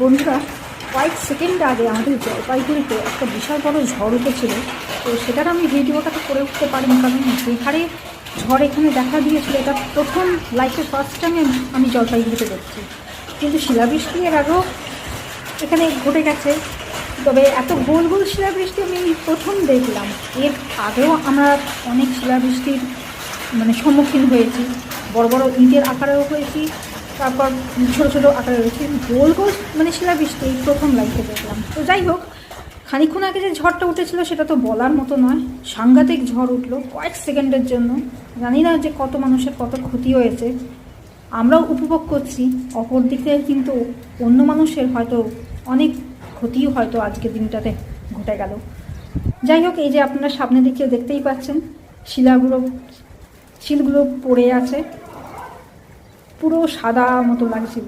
বন্ধুরা, কয়েক সেকেন্ড আগে আমাদের জলপাইগুড়িতে একটা বিশাল বড় ঝড় উঠেছিল। তো সেটার আমি ভিডিওটা তো করে উঠতে পারিনি, কারণ যে হারে ঝড় এখানে দেখা দিয়েছিল, এটা প্রথম লাইফে ফার্স্ট টাইম আমি জলপাইগুড়িতে দেখছি। কিন্তু শিলাবৃষ্টি এর আগেও এখানে ঘটে গেছে, তবে এত গোল গোল শিলাবৃষ্টি আমি প্রথম দেখলাম। এর আগেও আমরা অনেক শিলাবৃষ্টির সম্মুখীন হয়েছি, বড় বড় ইটের আকারেও হয়েছি, তারপর ছোটো ছোটো আকারে রয়েছে। গোল গোল শিলাবৃষ্টি এই প্রথম লাইফে দেখলাম। তো যাই হোক, খানিক্ষণ আগে যে ঝড়টা উঠেছিল সেটা তো বলার মতো নয়, সাংঘাতিক ঝড় উঠলো কয়েক সেকেন্ডের জন্য। জানি না যে কত মানুষের কত ক্ষতি হয়েছে, আমরাও উপভোগ করছি, অপর দিকে কিন্তু অন্য মানুষের হয়তো অনেক ক্ষতিও হয়তো আজকের দিনটাতে ঘটে গেল। যাই হোক, এই যে আপনারা সামনে দিকে দেখতেই পাচ্ছেন শিলগুলো পড়ে আছে, পুরো সাদা মতো লাগছিল।